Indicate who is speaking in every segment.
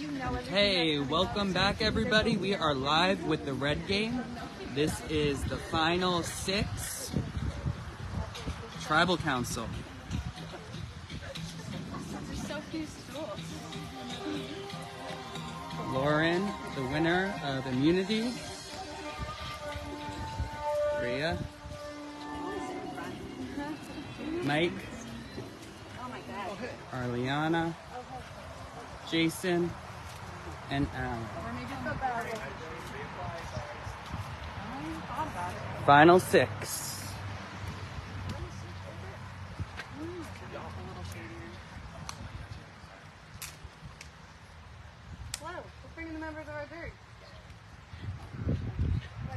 Speaker 1: Hey, welcome back everybody. We are live with the red game. This is the final 6 tribal council.
Speaker 2: There's so few stools.
Speaker 1: Lauren, the winner of immunity. Rhea. Mike. Arliana. Jason. And Alan. Final 6.
Speaker 2: Hello, let's bring in the members of our group.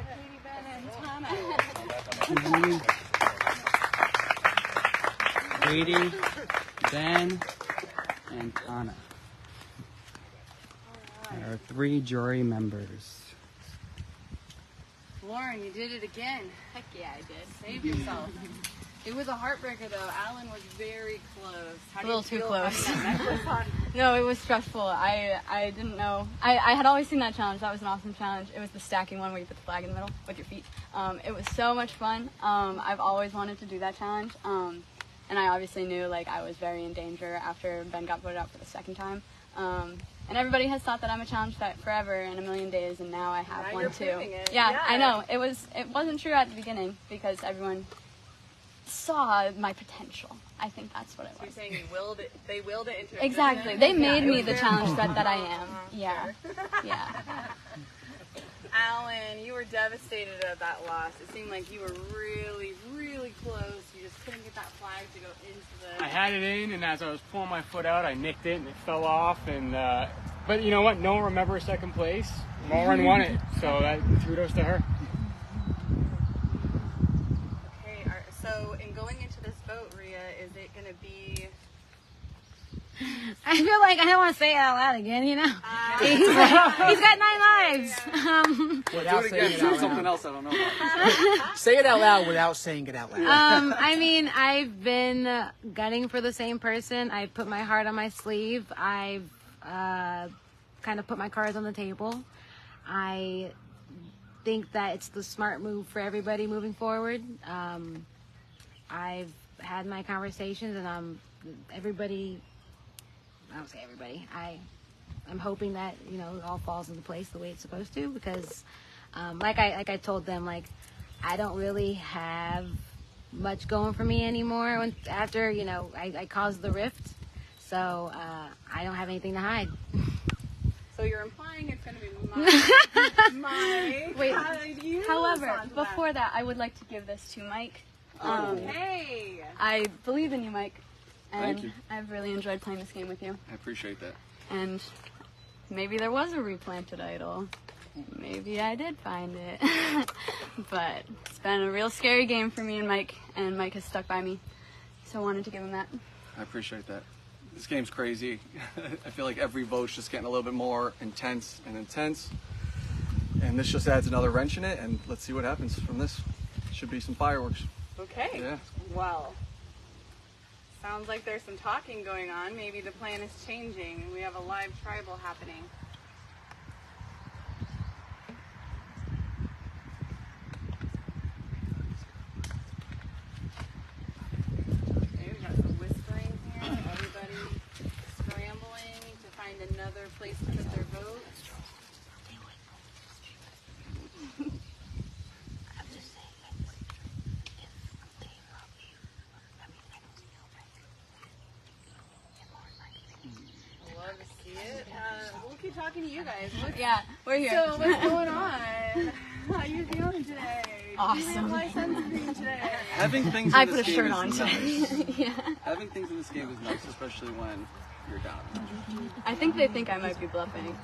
Speaker 2: Katie, Ben, and Tana.
Speaker 1: Katie, Ben, and Tana. There are 3 jury members.
Speaker 2: Lauren, you did it again. Heck yeah, I did. Save yourself. It was a heartbreaker though. Alan was very close. How do
Speaker 3: A little
Speaker 2: you
Speaker 3: too
Speaker 2: feel
Speaker 3: close.
Speaker 2: having that necklace on?
Speaker 3: No, it was stressful. I didn't know. I had always seen that challenge. That was an awesome challenge. It was the stacking one where you put the flag in the middle with your feet. It was so much fun. I've always wanted to do that challenge. And I obviously knew like I was very in danger after Ben got voted out for the 2nd time. And everybody has thought that I'm a challenge vet forever in a million days, and now I have
Speaker 2: Now
Speaker 3: one
Speaker 2: you're
Speaker 3: too.
Speaker 2: proving it.
Speaker 3: Yeah,
Speaker 2: Yeah.
Speaker 3: I know. It wasn't true at the beginning because everyone saw my potential. I think that's what it
Speaker 2: You're
Speaker 3: was.
Speaker 2: saying they willed it into
Speaker 3: Exactly.
Speaker 2: existence?
Speaker 3: They made
Speaker 2: Yeah, it
Speaker 3: me
Speaker 2: was
Speaker 3: the
Speaker 2: their
Speaker 3: challenge
Speaker 2: fault.
Speaker 3: that I am. Yeah.
Speaker 2: Sure.
Speaker 3: Yeah.
Speaker 2: Alan, you were devastated at that loss. It seemed like you were really, really close. You just couldn't get that flag to go into the...
Speaker 4: I had it in, and as I was pulling my foot out, I nicked it, and it fell off. And but you know what? No one remembers 2nd place. Lauren won it, so that kudos to her.
Speaker 2: Okay, so in going into this vote, Rhea, is it going to be...
Speaker 5: I feel like I don't want to say it out loud again, you know? He's got 9 lives.
Speaker 6: Without
Speaker 1: Do it
Speaker 6: saying
Speaker 1: again.
Speaker 6: it
Speaker 1: Say
Speaker 6: out
Speaker 1: something
Speaker 6: loud.
Speaker 1: else I don't know about.
Speaker 6: Say it out loud without saying it out loud.
Speaker 5: I mean, I've been gunning for the same person. I put my heart on my sleeve. I've kind of put my cards on the table. I think that it's the smart move for everybody moving forward. I've had my conversations, and everybody... I don't say everybody. I'm hoping that it all falls into place the way it's supposed to, because like I told them, like I don't really have much going for me anymore after I caused the rift, so I don't have anything to hide.
Speaker 2: So you're implying it's going to be my...
Speaker 3: Wait,
Speaker 2: How did you
Speaker 3: however,
Speaker 2: respond to
Speaker 3: before that, I would like to give this to Mike.
Speaker 2: Hey!
Speaker 3: I believe in you, Mike. And
Speaker 1: Thank you.
Speaker 3: I've really enjoyed playing this game with you.
Speaker 1: I appreciate that.
Speaker 3: And maybe there was a replanted idol. Maybe I did find it. But it's been a real scary game for me and Mike has stuck by me. So I wanted to give him that.
Speaker 7: I appreciate that. This game's crazy. I feel like every vote's just getting a little bit more intense and intense. And this just adds another wrench in it, and let's see what happens from this. Should be some fireworks.
Speaker 2: Okay.
Speaker 7: Yeah.
Speaker 2: Well, sounds like there's some talking going on. Maybe the plan is changing and we have a live tribal happening. Okay, we got some whispering here. Everybody scrambling to find another place to put their vote. Love to see it. We'll keep talking to you guys.
Speaker 3: Yeah, we're here.
Speaker 2: So what's going on? How you feeling today?
Speaker 3: Awesome.
Speaker 2: Do you realize sunscreen today?
Speaker 7: Having things in
Speaker 3: I
Speaker 7: this
Speaker 3: put a
Speaker 7: game
Speaker 3: shirt
Speaker 7: is
Speaker 3: on
Speaker 7: nice.
Speaker 3: today. Yeah.
Speaker 7: Having things in this game is nice, especially when you're down.
Speaker 3: I think they think I might be bluffing.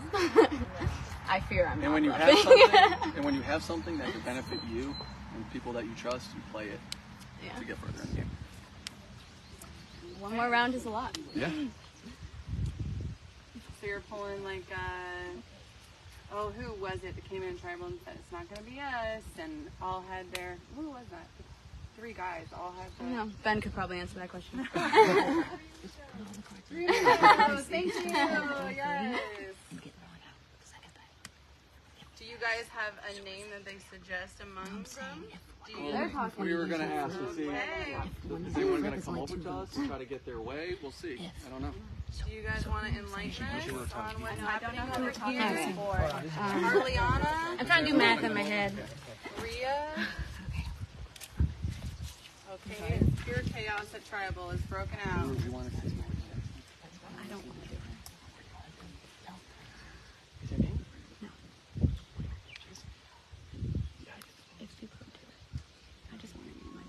Speaker 3: I fear I'm not
Speaker 7: And when you
Speaker 3: bluffing.
Speaker 7: have something, and when you have something that could benefit you and people that you trust, you play it
Speaker 3: Yeah.
Speaker 7: to get further in the game.
Speaker 3: One more round is a lot.
Speaker 7: Yeah.
Speaker 2: So you're pulling like, who was it that came in tribal and said it's not going to be us, and all had their, who was that? 3 guys all had their...
Speaker 3: No, Ben could probably answer that question.
Speaker 2: Oh, thank you. Yes. guys have a name that they suggest among them? Do you?
Speaker 3: They're talking.
Speaker 7: We were gonna ask to see
Speaker 2: Hey,
Speaker 7: is anyone gonna come over to us and try to get their way. We'll see. I don't know.
Speaker 2: do you guys want to enlighten us on what's happening
Speaker 3: who
Speaker 2: over
Speaker 3: we're talking
Speaker 2: here?
Speaker 3: to.
Speaker 2: Harliana,
Speaker 5: I'm trying to do math in my head.
Speaker 2: Rhea. Okay, it's pure chaos at Tribal is broken out.
Speaker 3: I don't want to do it. No. It's too close to it. I just want to be my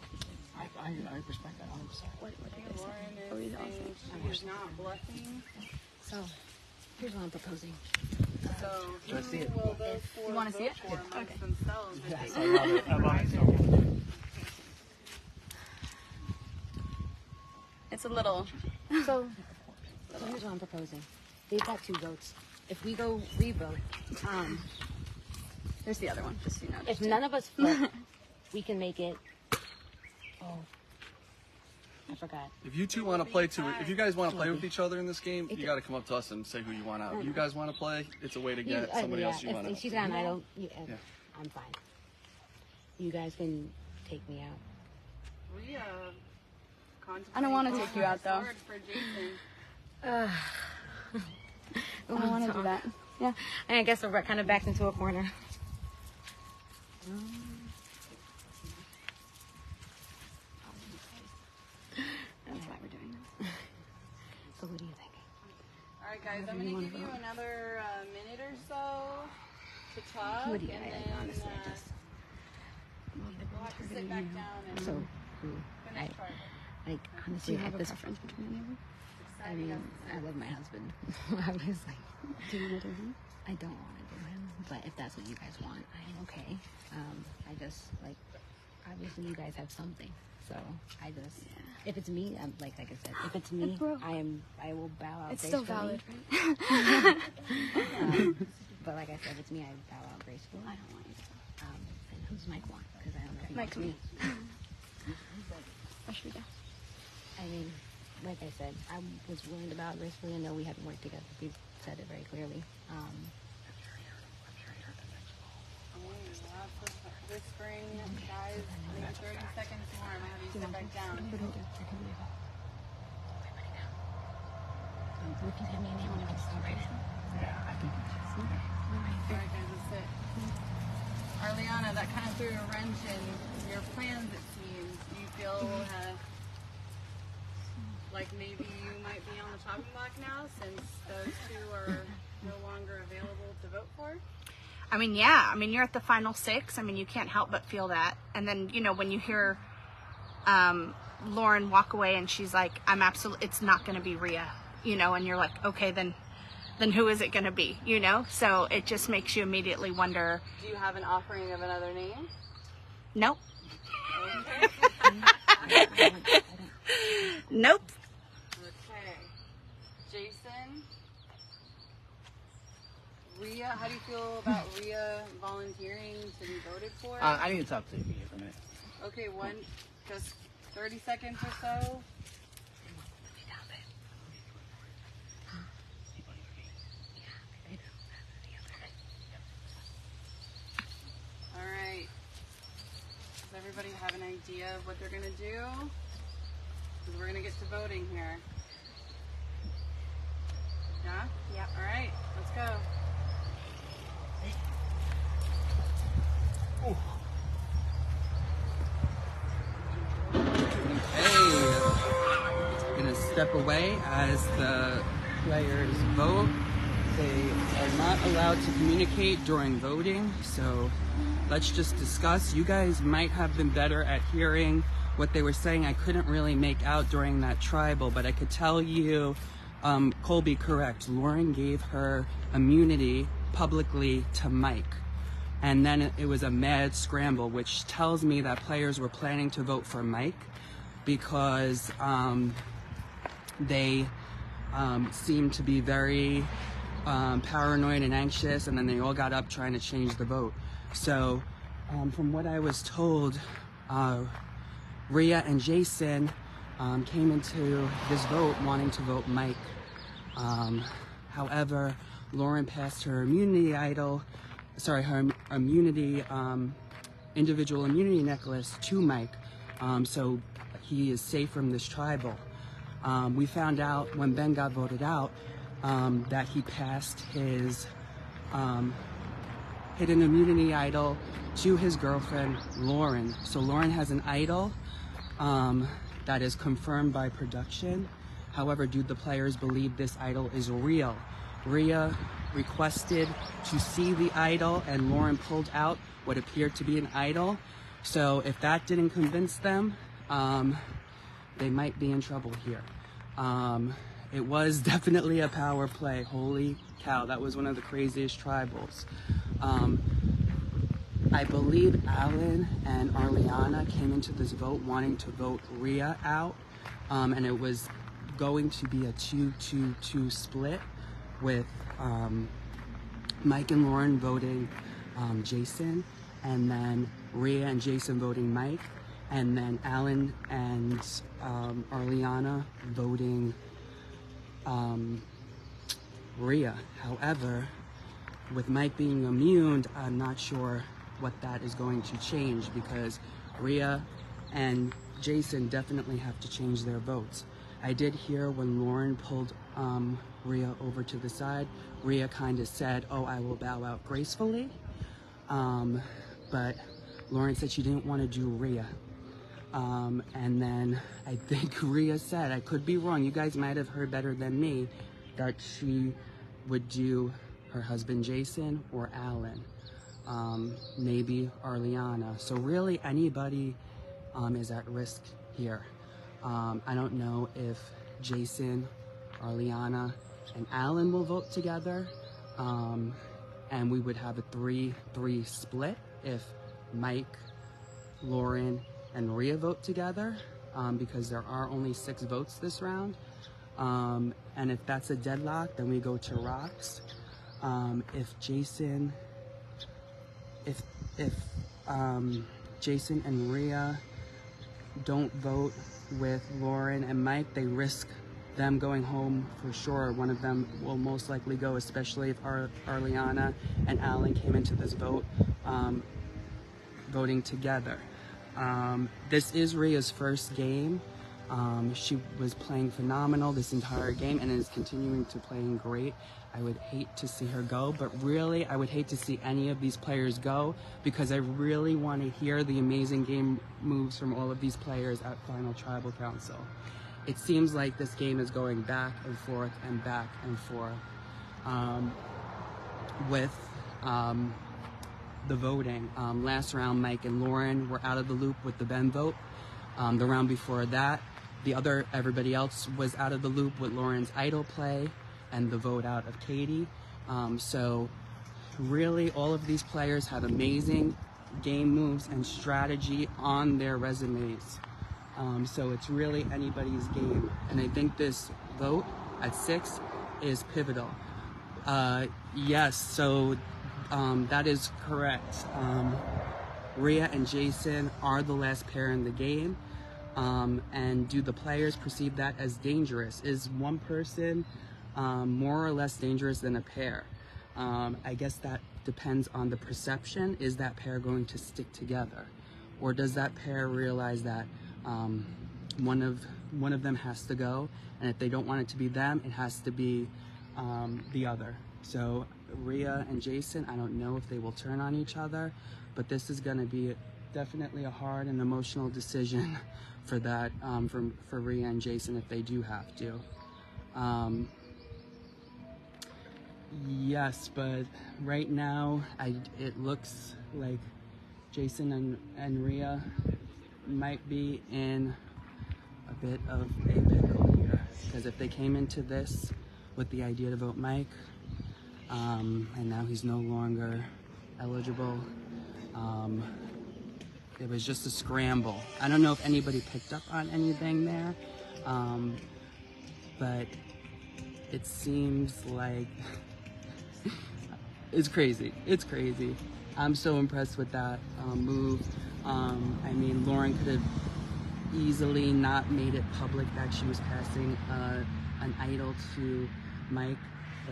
Speaker 6: I respect that 100%.
Speaker 2: Lauren is saying she is not bluffing.
Speaker 5: So, here's what I'm proposing.
Speaker 2: So who
Speaker 6: see it?
Speaker 2: will those four
Speaker 3: You wanna see
Speaker 2: vote
Speaker 3: it?
Speaker 2: for amongst themselves? if
Speaker 6: Yes,
Speaker 2: they
Speaker 6: I love it. I love it so much.
Speaker 3: It's a little.
Speaker 5: So here's what I'm proposing. They've got 2 votes. If we go re-vote,
Speaker 3: There's the other one, just so you know.
Speaker 5: if none of us flip, we can make it. Oh, I forgot.
Speaker 7: If you two want to play if you guys want to play with each other in this game, you got to come up to us and say who you want out. If you guys want to play, it's a way to get somebody else you want
Speaker 5: If
Speaker 7: out.
Speaker 5: she's got an idol, I'm fine. You guys can take me out.
Speaker 2: We
Speaker 3: I don't want to take you out though.
Speaker 2: sword for Jason.
Speaker 3: I don't want to do that. Yeah.
Speaker 5: And I guess we're kind of backed into a corner.
Speaker 3: That's why we're doing this.
Speaker 5: So what do you think?
Speaker 2: All right, guys, I'm going to give you another minute or so to talk,
Speaker 5: What do you-
Speaker 2: and
Speaker 5: I
Speaker 2: then
Speaker 5: honestly, I just-
Speaker 2: we'll have to sit back down and
Speaker 5: So,
Speaker 2: finish Tribal.
Speaker 5: like,
Speaker 3: Do
Speaker 5: honestly,
Speaker 3: you have
Speaker 5: at
Speaker 3: a
Speaker 5: this
Speaker 3: preference between any of them?
Speaker 5: I mean, I love my husband. Obviously,
Speaker 3: Do you want to do him?
Speaker 5: I don't want to do him, but if that's what you guys want, I am okay. I just like, obviously, you guys have something, so I just, if it's me, I'm like I said, if it's me, I will bow out.
Speaker 3: It's still
Speaker 5: gracefully.
Speaker 3: valid, right?
Speaker 5: But like I said, if it's me, I bow out gracefully.
Speaker 3: I don't want you to.
Speaker 5: And who's Mike want? Because I don't know if he
Speaker 3: Mike's
Speaker 5: wants
Speaker 3: me. What should we do?
Speaker 5: I mean, like I said, I was willing to bow out gracefully. I know we haven't worked together. We've said it very clearly.
Speaker 2: Lots of whispering, guys. Maybe 30 seconds more. I'm going to have you sit back down.
Speaker 5: If you give me a name, I'm going to celebrate it.
Speaker 6: Yeah, I think
Speaker 2: All right, guys, let's sit. Arliana, that kind of threw a wrench in your plans, it seems. Do you feel like maybe you might be on the chopping block now since those two are no longer available to vote for?
Speaker 8: I mean, yeah. I mean, you're at the final 6. I mean, you can't help but feel that. And then, you know, when you hear Lauren walk away and she's like, it's not going to be Rhea, you know, and you're like, okay, then who is it going to be, you know? So it just makes you immediately wonder.
Speaker 2: Do you have an offering of another name?
Speaker 8: Nope.
Speaker 2: Okay.
Speaker 8: Nope.
Speaker 2: Okay. Jason? Rhea, how do you feel about Rhea volunteering to be voted for?
Speaker 6: I need to talk to you for a minute.
Speaker 2: Okay, just 30 seconds or so. All right. Does everybody have an idea of what they're going to do? Because we're going to get to voting here. Yeah?
Speaker 8: Yep.
Speaker 2: All right, let's go.
Speaker 1: Okay, gonna step away as the players vote. They are not allowed to communicate during voting, so let's just discuss. You guys might have been better at hearing what they were saying. I couldn't really make out during that tribal, but I could tell you, Colby, correct. Lauren gave her immunity publicly to Mike. And then it was a mad scramble, which tells me that players were planning to vote for Mike because they seemed to be very paranoid and anxious, and then they all got up trying to change the vote. So from what I was told, Rhea and Jason came into this vote wanting to vote Mike. However, Lauren passed her immunity idol her immunity, individual immunity necklace to Mike, so he is safe from this tribal. We found out when Ben got voted out that he passed his hidden immunity idol to his girlfriend, Lauren. So Lauren has an idol that is confirmed by production. However, do the players believe this idol is real? Rhea requested to see the idol, and Lauren pulled out what appeared to be an idol. So if that didn't convince them, they might be in trouble here. It was definitely a power play. Holy cow, that was one of the craziest tribals. I believe Alan and Arliana came into this vote wanting to vote Rhea out, and it was going to be a 2-2-2 split with Mike and Lauren voting Jason, and then Rhea and Jason voting Mike, and then Alan and Arliana voting Rhea. However, with Mike being immune, I'm not sure what that is going to change, because Rhea and Jason definitely have to change their votes. I did hear when Lauren pulled Rhea over to the side, Rhea kind of said, "Oh, I will bow out gracefully," but Lauren said she didn't want to do Rhea. And then I think Rhea said, I could be wrong, you guys might have heard better than me, that she would do her husband Jason or Alan, maybe Arliana. So really anybody is at risk here. I don't know if Jason, Arliana, and Alan will vote together, and we would have a 3-3 split if Mike, Lauren, and Rhea vote together, because there are only 6 votes this round. And if that's a deadlock, then we go to rocks. If Jason and Rhea don't vote with Lauren and Mike, they risk them going home for sure. One of them will most likely go, especially if Arliana and Alan came into this vote voting together. This is Rhea's first game. She was playing phenomenal this entire game and is continuing to playing great. I would hate to see her go, but really I would hate to see any of these players go, because I really want to hear the amazing game moves from all of these players at Final Tribal Council. It seems like this game is going back and forth and back and forth with the voting. Last round, Mike and Lauren were out of the loop with the Ben vote. The round before that, everybody else was out of the loop with Lauren's idol play and the vote out of Katie. So really all of these players had amazing game moves and strategy on their resumes. So it's really anybody's game. And I think this vote at 6 is pivotal. Yes, so that is correct. Rhea and Jason are the last pair in the game. And do the players perceive that as dangerous? Is one person more or less dangerous than a pair? I guess that depends on the perception. Is that pair going to stick together? Or does that pair realize that one of them has to go, and if they don't want it to be them, it has to be the other? So Rhea and Jason, I don't know if they will turn on each other, but this is going to be definitely a hard and emotional decision for that, for Rhea and Jason, if they do have to. Yes, but right now it looks like Jason and Rhea might be in a bit of a pickle here, because if they came into this with the idea to vote Mike, and now he's no longer eligible, it was just a scramble. I don't know if anybody picked up on anything there, but it seems like it's crazy. It's crazy. I'm so impressed with that move. I mean, Lauren could have easily not made it public that she was passing an idol to Mike,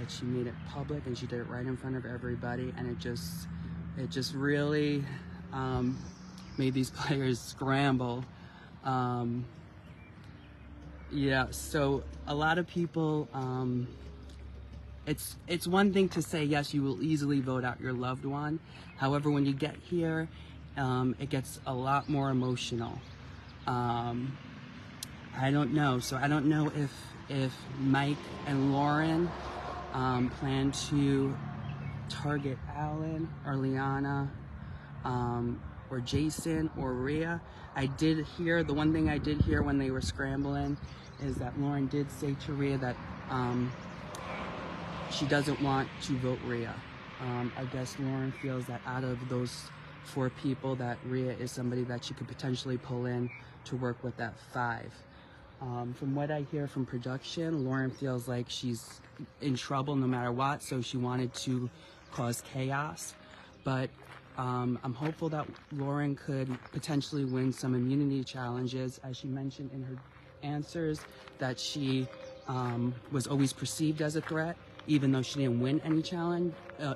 Speaker 1: that she made it public and she did it right in front of everybody, and it just really made these players scramble. Yeah, so a lot of people, it's one thing to say, yes, you will easily vote out your loved one. However, when you get here, it gets a lot more emotional. I don't know. So I don't know if Mike and Lauren plan to target Alan or Liana or Jason or Rhea. I did hear, the one thing I did hear when they were scrambling is that Lauren did say to Rhea that she doesn't want to vote Rhea. I guess Lauren feels that out of those 4 people that Rhea is somebody that she could potentially pull in to work with that 5. From what I hear from production, Lauren feels like she's in trouble no matter what, so she wanted to cause chaos. But I'm hopeful that Lauren could potentially win some immunity challenges, as she mentioned in her answers, that she was always perceived as a threat, even though she didn't win any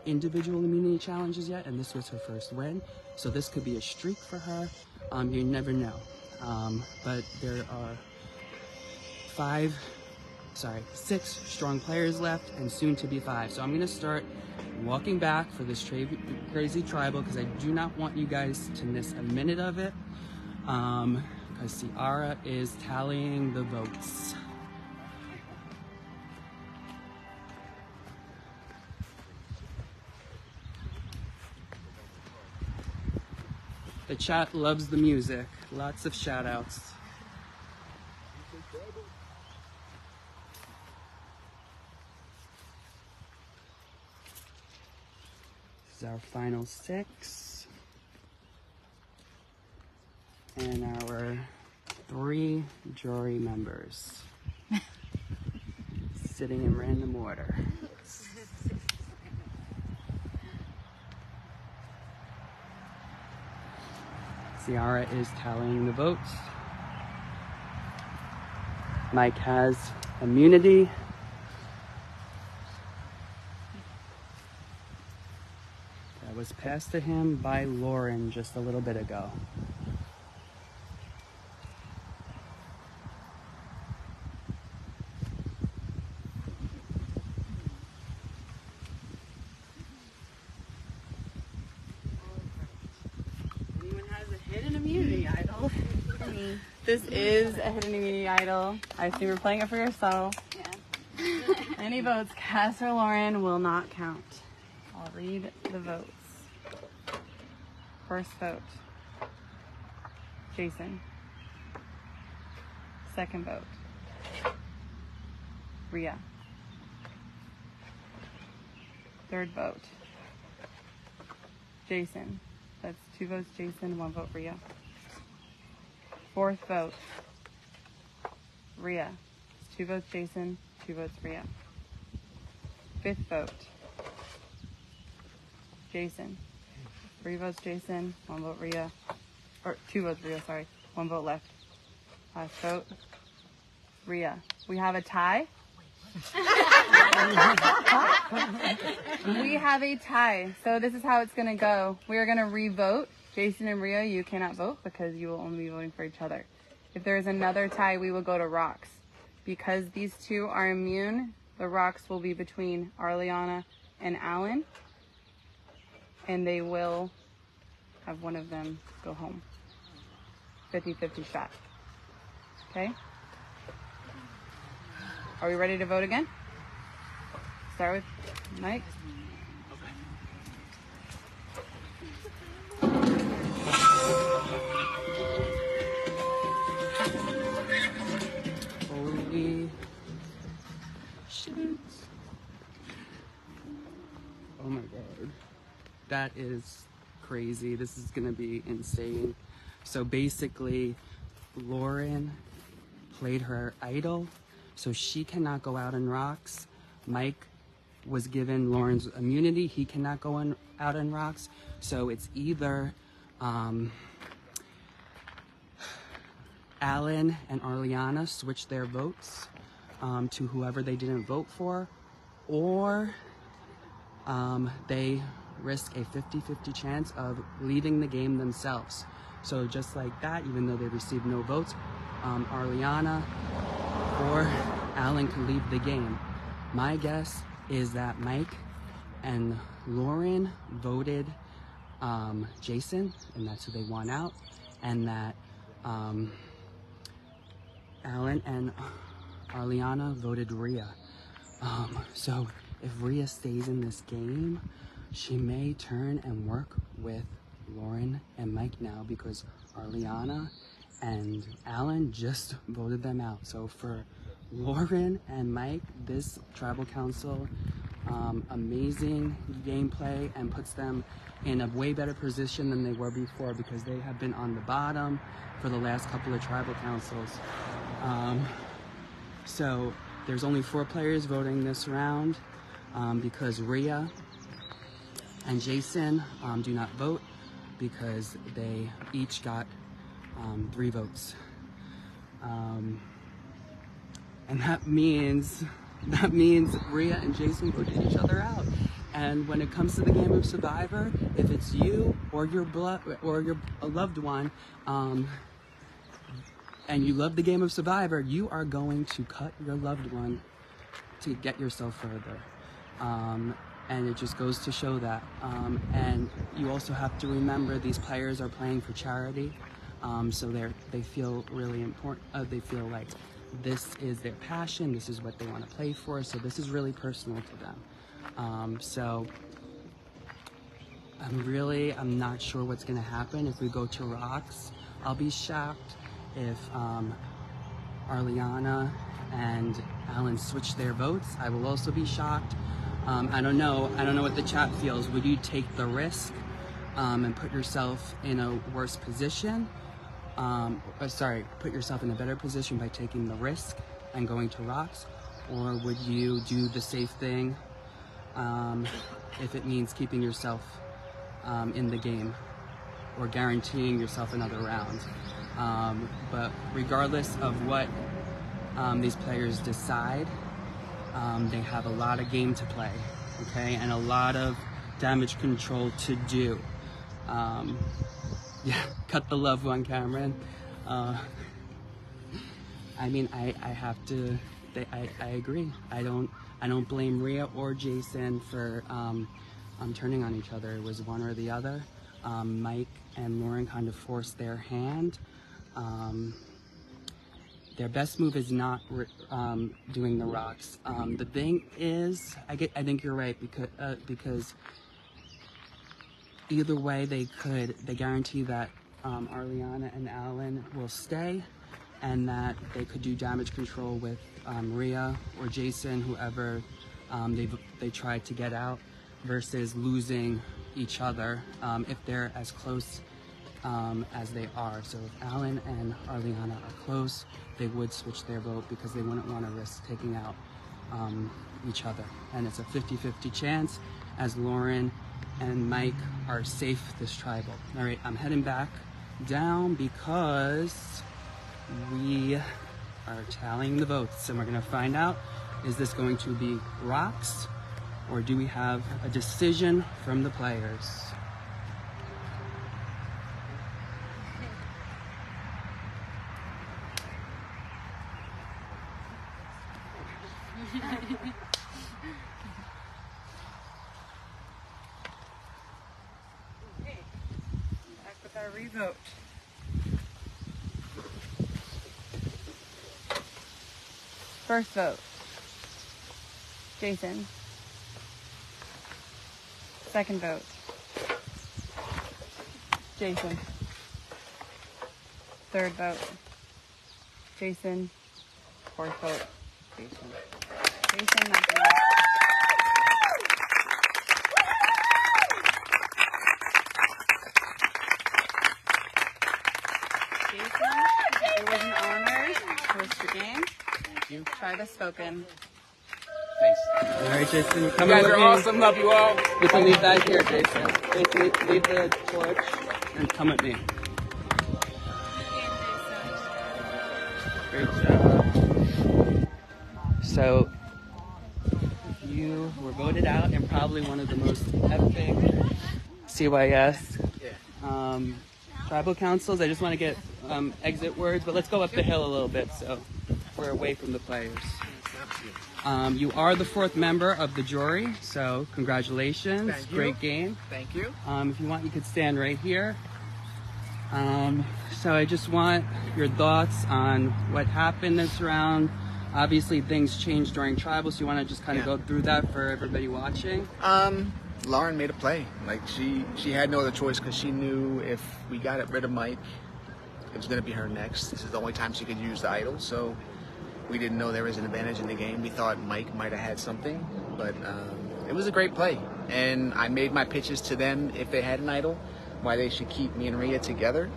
Speaker 1: individual immunity challenges yet, and this was her first win. So this could be a streak for her. You never know. But there are 6 strong players left, and soon to be 5. So I'm gonna start walking back for this crazy tribal because I do not want you guys to miss a minute of it. Because Ciara is tallying the votes. The chat loves the music. Lots of shout outs. This is our final 6. And our 3 jury members. Sitting in random order. Ciara is tallying the votes. Mike has immunity. That was passed to him by Lauren just a little bit ago.
Speaker 2: This is a hidden immunity idol. I assume you're playing it for yourself.
Speaker 3: Yeah.
Speaker 2: Any votes cast for Lauren will not count. I'll read the votes. First vote, Jason. Second vote, Rhea. Third vote, Jason. That's 2 votes Jason, 1 vote Rhea. Fourth vote, Rhea. It's 2 votes Jason, 2 votes Rhea. Fifth vote, Jason. 3 votes Jason, 1 vote Rhea. Or 2 votes Rhea, sorry. 1 vote left. Last vote, Rhea. We have a tie. We have a tie. So this is how it's going to go. We are going to re-vote. Jason and Rhea, you cannot vote because you will only be voting for each other. If there is another tie, we will go to rocks. Because these 2 are immune, the rocks will be between Arliana and Alan. And they will have one of them go home. 50-50 shot. Okay? Are we ready to vote again? Start with Mike.
Speaker 1: Holy shit. Oh my god. That is crazy. This is gonna be insane. So basically, Lauren played her idol, so she cannot go out on rocks. Mike was given Lauren's immunity. He cannot go out on rocks. So it's either Alan and Arliana switch their votes to whoever they didn't vote for, or they risk a 50-50 chance of leaving the game themselves. So just like that, even though they received no votes, Arliana or Alan could leave the game. My guess is that Mike and Lauren voted Jason, and that's who they want out, and that Alan and Arliana voted Rhea. So if Rhea stays in this game, she may turn and work with Lauren and Mike now, because Arliana and Alan just voted them out. So for Lauren and Mike, this tribal council, amazing gameplay, and puts them in a way better position than they were before, because they have been on the bottom for the last couple of tribal councils. So there's only 4 players voting this round, because Rhea and Jason do not vote, because they each got 3 votes. And that means Rhea and Jason voted each other out. And when it comes to the game of Survivor, if it's you or your loved one, and you love the game of Survivor, you are going to cut your loved one to get yourself further. And it just goes to show that. And you also have to remember, these players are playing for charity, so they feel really important. They feel like this is their passion, this is what they want to play for, so this is really personal to them. So I'm not sure what's going to happen if we go to rocks. I'll be shocked if Arliana and Alan switch their votes. I will also be shocked. I don't know what the chat feels. Would you take the risk and put yourself in a worse position? Put yourself in a better position by taking the risk and going to rocks? Or would you do the safe thing if it means keeping yourself in the game or guaranteeing yourself another round? But regardless of what these players decide, they have a lot of game to play, okay, and a lot of damage control to do. Yeah, cut the loved one, Cameron. I mean, I have to. I agree. I don't blame Rhea or Jason for turning on each other. It was one or the other. Mike and Lauren kind of forced their hand. Their best move is not doing the rocks. The thing is, I think you're right, because either way they guarantee that Arliana and Alan will stay, and that they could do damage control with Rhea or Jason, whoever they tried to get out, versus losing each other if they're as close as they are. So if Alan and Arliana are close, they would switch their vote, because they wouldn't want to risk taking out each other. And it's a 50-50 chance, as Lauren and Mike are safe this tribal. All right, I'm heading back down because we are tallying the votes, and we're gonna find out, is this going to be rocks, or do we have a decision from the players?
Speaker 2: Back with our revote. First vote, Jason. Second vote, Jason. Third vote, Jason. Fourth vote, Jason. Jason, nothing. Jason, it was an honor to host the game.
Speaker 6: Thank you.
Speaker 2: Try the spoken.
Speaker 6: Thanks.
Speaker 1: All right, Jason,
Speaker 4: You guys are awesome. Love you all.
Speaker 1: You can leave that here, Jason. Leave the torch and come at me. Great job. So, if you were voted out in probably one of the most epic CYS tribal councils. I just want to get exit words, but let's go up the hill a little bit so we're away from the players. You are the 4th member of the jury, so congratulations.
Speaker 6: Thank you.
Speaker 1: Great game.
Speaker 6: Thank you.
Speaker 1: If you want, you could stand right here. So I just want your thoughts on what happened this round. Obviously, things changed during tribal, so you want to just kind of go through that for everybody watching?
Speaker 6: Lauren made a play. Like she had no other choice because she knew if we got rid of Mike, it was going to be her next. This is the only time she could use the idol, so we didn't know there was an advantage in the game. We thought Mike might have had something, but it was a great play. And I made my pitches to them if they had an idol, why they should keep me and Rhea together.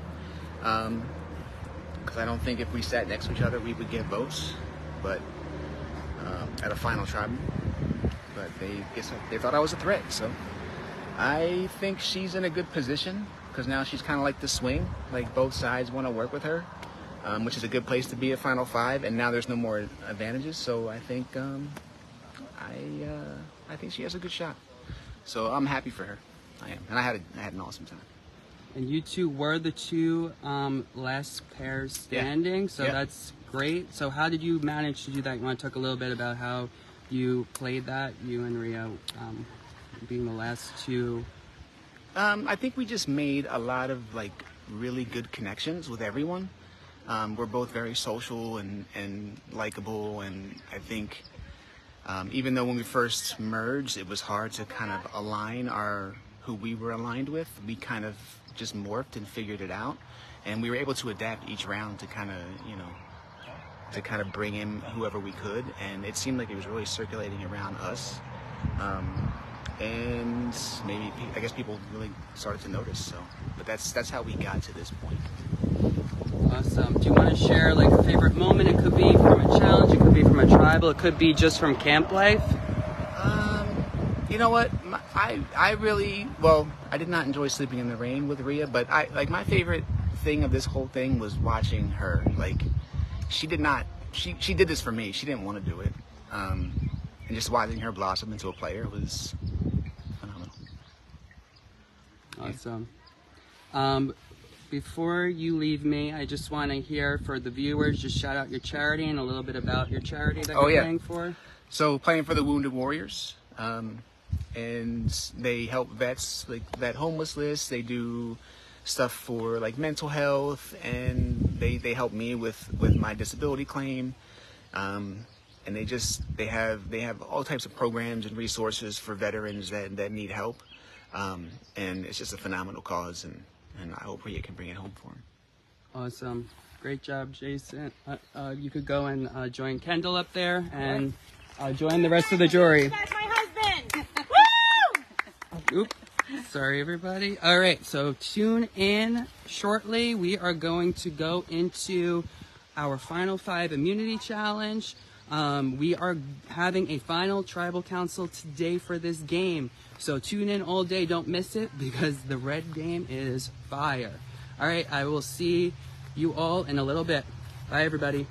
Speaker 6: Because I don't think if we sat next to each other we would get votes, but at a final tribal. But they thought I was a threat, so I think she's in a good position because now she's kind of like the swing, like both sides want to work with her, which is a good place to be at Final 5, and now there's no more advantages, so I think I think she has a good shot. So I'm happy for her. I am, and I had an awesome time.
Speaker 1: And you two were the 2 last pairs standing, so that's great. So how did you manage to do that? You want to talk a little bit about how you played that, you and Rhea being the last 2?
Speaker 6: I think we just made a lot of like really good connections with everyone. We're both very social and likable, and I think even though when we first merged, it was hard to kind of align who we were aligned with, we kind of just morphed and figured it out, and we were able to adapt each round to kind of bring in whoever we could, and it seemed like it was really circulating around us, and maybe I guess people really started to notice. So, but that's how we got to this point.
Speaker 1: Awesome. Do you want to share like a favorite moment? It could be from a challenge, it could be from a tribal, it could be just from camp life.
Speaker 6: You know what? I did not enjoy sleeping in the rain with Rhea, but my favorite thing of this whole thing was watching her. Like, she did this for me. She didn't want to do it. And just watching her blossom into a player was phenomenal.
Speaker 1: Awesome. Before you leave me, I just want to hear for the viewers, just shout out your charity and a little bit about your charity that you're playing for.
Speaker 6: So playing for the Wounded Warriors. And they help vets, like vet homeless lists. They do stuff for like mental health, and they help me with my disability claim. And they have all types of programs and resources for veterans that need help. And it's just a phenomenal cause, and I hope Rhea can bring it home for him.
Speaker 1: Awesome. Great job, Jason. You could go and join Kendall up there and join the rest of the jury.
Speaker 8: That's my husband. Woo!
Speaker 1: Oops. Sorry, everybody. All right, so tune in shortly. We are going to go into our Final 5 Immunity Challenge. We are having a final tribal council today for this game. So tune in all day. Don't miss it because the red game is fire. All right, I will see you all in a little bit. Bye, everybody.